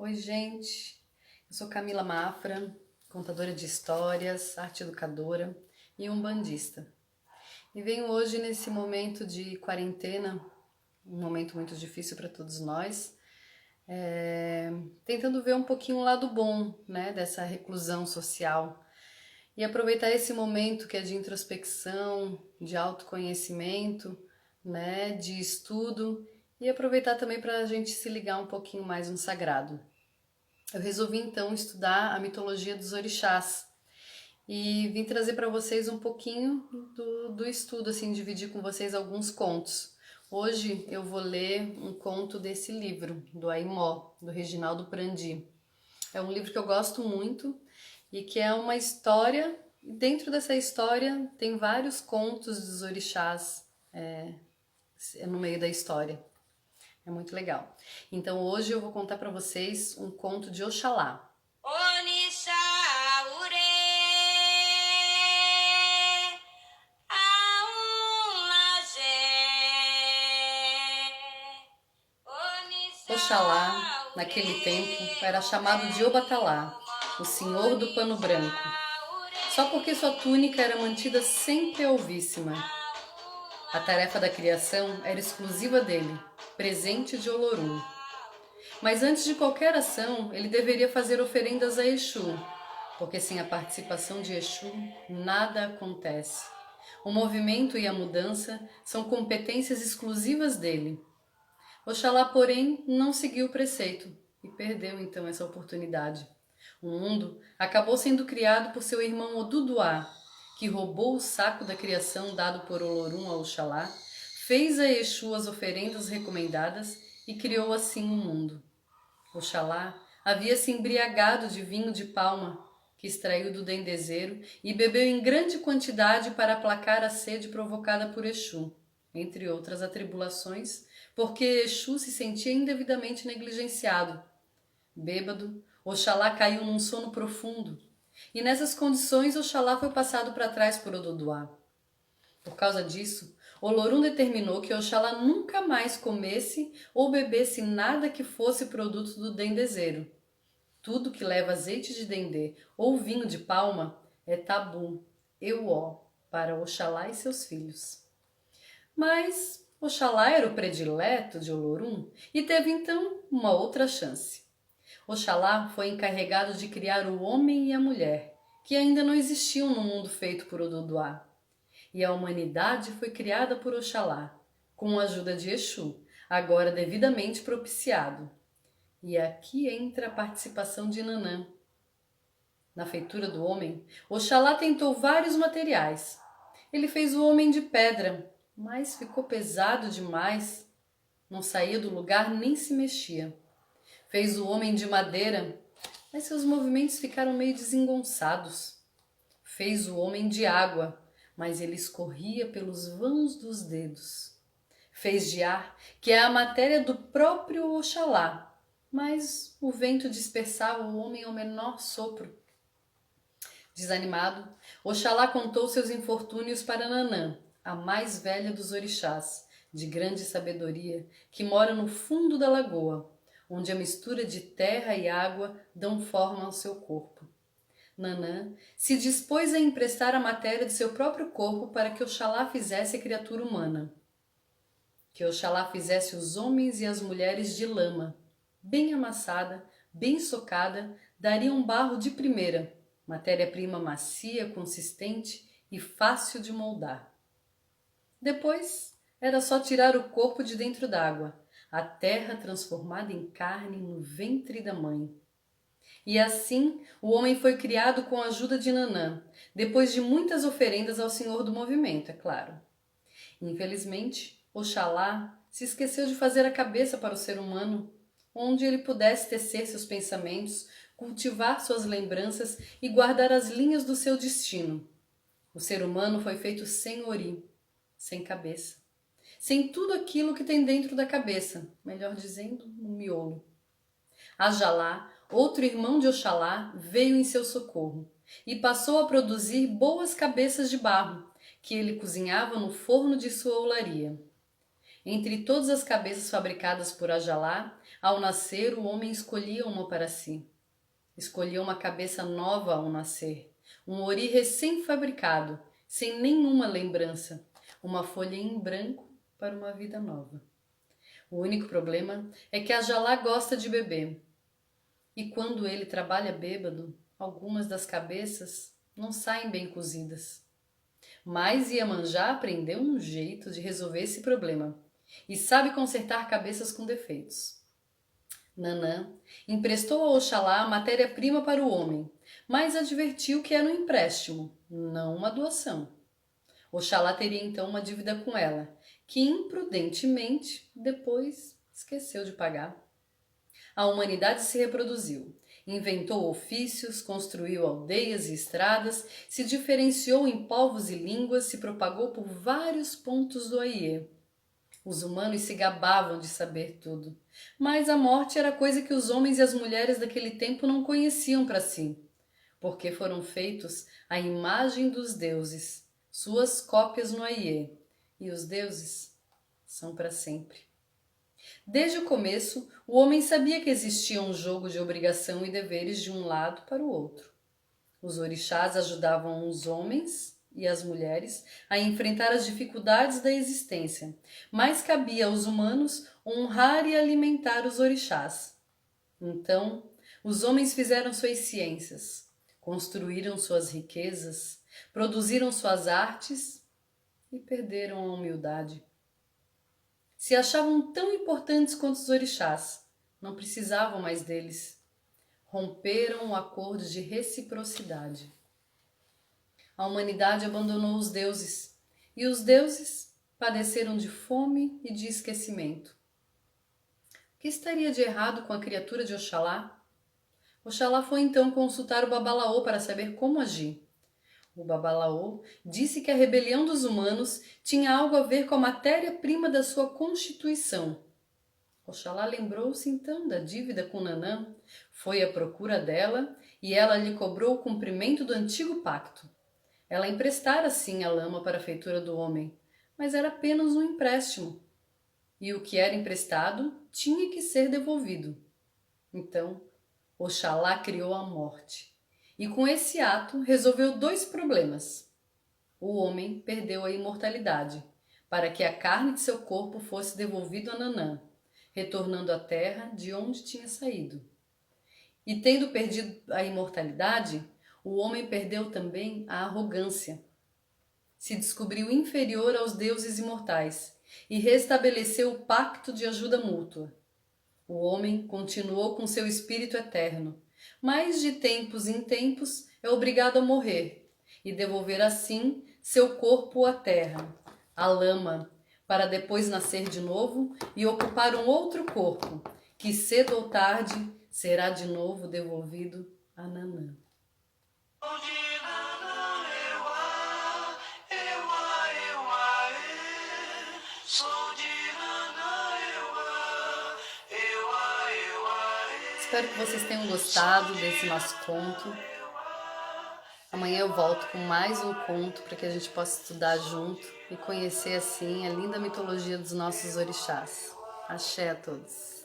Oi, gente. Eu sou Camila Mafra, contadora de histórias, arte educadora e umbandista. E venho hoje nesse momento de quarentena, um momento muito difícil para todos nós, tentando ver um pouquinho o lado bom, né, dessa reclusão social e aproveitar esse momento que é de introspecção, de autoconhecimento, né, de estudo e aproveitar também para a gente se ligar um pouquinho mais no sagrado. Eu resolvi então estudar a mitologia dos orixás e vim trazer para vocês um pouquinho do estudo, assim, dividir com vocês alguns contos. Hoje eu vou ler um conto desse livro, do Aimó, do Reginaldo Prandi. É um livro que eu gosto muito e que é uma história, e dentro dessa história tem vários contos dos orixás no meio da história. É muito legal. Então hoje eu vou contar para vocês um conto de Oxalá. Onissa ure Oxalá, naquele tempo, era chamado de Obatalá, o senhor do pano branco, só porque sua túnica era mantida sempre alvíssima. A tarefa da criação era exclusiva dele, presente de Olorum. Mas antes de qualquer ação, ele deveria fazer oferendas a Exu, porque sem a participação de Exu, nada acontece. O movimento e a mudança são competências exclusivas dele. Oxalá, porém, não seguiu o preceito e perdeu então essa oportunidade. O mundo acabou sendo criado por seu irmão Oduduá, que roubou o saco da criação dado por Olorum a Oxalá, fez a Exu as oferendas recomendadas e criou assim o mundo. Oxalá havia se embriagado de vinho de palma, que extraiu do dendezeiro e bebeu em grande quantidade para aplacar a sede provocada por Exu, entre outras atribulações, porque Exu se sentia indevidamente negligenciado. Bêbado, Oxalá caiu num sono profundo, e nessas condições Oxalá foi passado para trás por Oduduá. Por causa disso, Olorum determinou que Oxalá nunca mais comesse ou bebesse nada que fosse produto do dendezeiro. Tudo que leva azeite de dendê ou vinho de palma é tabu, euó, para Oxalá e seus filhos. Mas Oxalá era o predileto de Olorum e teve então uma outra chance. Oxalá foi encarregado de criar o homem e a mulher, que ainda não existiam no mundo feito por Oduduá. E a humanidade foi criada por Oxalá, com a ajuda de Exu, agora devidamente propiciado. E aqui entra a participação de Nanã. Na feitura do homem, Oxalá tentou vários materiais. Ele fez o homem de pedra, mas ficou pesado demais. Não saía do lugar nem se mexia. Fez o homem de madeira, mas seus movimentos ficaram meio desengonçados. Fez o homem de água, mas ele escorria pelos vãos dos dedos. Fez de ar, que é a matéria do próprio Oxalá, mas o vento dispersava o homem ao menor sopro. Desanimado, Oxalá contou seus infortúnios para Nanã, a mais velha dos orixás, de grande sabedoria, que mora no fundo da lagoa, onde a mistura de terra e água dão forma ao seu corpo. Nanã se dispôs a emprestar a matéria de seu próprio corpo para que Oxalá fizesse a criatura humana. Que Oxalá fizesse os homens e as mulheres de lama, bem amassada, bem socada, daria um barro de primeira, matéria-prima macia, consistente e fácil de moldar. Depois, era só tirar o corpo de dentro d'água, a terra transformada em carne no ventre da mãe. E assim, o homem foi criado com a ajuda de Nanã, depois de muitas oferendas ao Senhor do Movimento, é claro. Infelizmente, Oxalá se esqueceu de fazer a cabeça para o ser humano, onde ele pudesse tecer seus pensamentos, cultivar suas lembranças e guardar as linhas do seu destino. O ser humano foi feito sem ori, sem cabeça, sem tudo aquilo que tem dentro da cabeça, melhor dizendo, no miolo. Ajalá, outro irmão de Oxalá, veio em seu socorro e passou a produzir boas cabeças de barro, que ele cozinhava no forno de sua olaria. Entre todas as cabeças fabricadas por Ajalá, ao nascer o homem escolhia uma para si. Escolhia uma cabeça nova ao nascer, um ori recém-fabricado, sem nenhuma lembrança, uma folha em branco para uma vida nova. O único problema é que Ajalá gosta de beber. E quando ele trabalha bêbado, algumas das cabeças não saem bem cozidas. Mas Iemanjá aprendeu um jeito de resolver esse problema e sabe consertar cabeças com defeitos. Nanã emprestou a Oxalá a matéria-prima para o homem, mas advertiu que era um empréstimo, não uma doação. Oxalá teria então uma dívida com ela, que imprudentemente depois esqueceu de pagar. A humanidade se reproduziu, inventou ofícios, construiu aldeias e estradas, se diferenciou em povos e línguas, se propagou por vários pontos do Aie. Os humanos se gabavam de saber tudo, mas a morte era coisa que os homens e as mulheres daquele tempo não conheciam para si, porque foram feitos à imagem dos deuses, suas cópias no Aie, e os deuses são para sempre. Desde o começo, o homem sabia que existia um jogo de obrigação e deveres de um lado para o outro. Os orixás ajudavam os homens e as mulheres a enfrentar as dificuldades da existência, mas cabia aos humanos honrar e alimentar os orixás. Então, os homens fizeram suas ciências, construíram suas riquezas, produziram suas artes e perderam a humildade. Se achavam tão importantes quanto os orixás, não precisavam mais deles. Romperam o acordo de reciprocidade. A humanidade abandonou os deuses, e os deuses padeceram de fome e de esquecimento. O que estaria de errado com a criatura de Oxalá? Oxalá foi então consultar o Babalaô para saber como agir. O Babalaô disse que a rebelião dos humanos tinha algo a ver com a matéria-prima da sua constituição. Oxalá lembrou-se então da dívida com Nanã, foi à procura dela e ela lhe cobrou o cumprimento do antigo pacto. Ela emprestara sim a lama para a feitura do homem, mas era apenas um empréstimo. E o que era emprestado tinha que ser devolvido. Então, Oxalá criou a morte. E com esse ato resolveu dois problemas. O homem perdeu a imortalidade, para que a carne de seu corpo fosse devolvida a Nanã, retornando à terra de onde tinha saído. E tendo perdido a imortalidade, o homem perdeu também a arrogância. Se descobriu inferior aos deuses imortais e restabeleceu o pacto de ajuda mútua. O homem continuou com seu espírito eterno, mas de tempos em tempos é obrigado a morrer e devolver assim seu corpo à terra, à lama, para depois nascer de novo e ocupar um outro corpo, que cedo ou tarde será de novo devolvido a Nanã. Espero que vocês tenham gostado desse nosso conto. Amanhã eu volto com mais um conto para que a gente possa estudar junto e conhecer assim a linda mitologia dos nossos orixás. Axé a todos!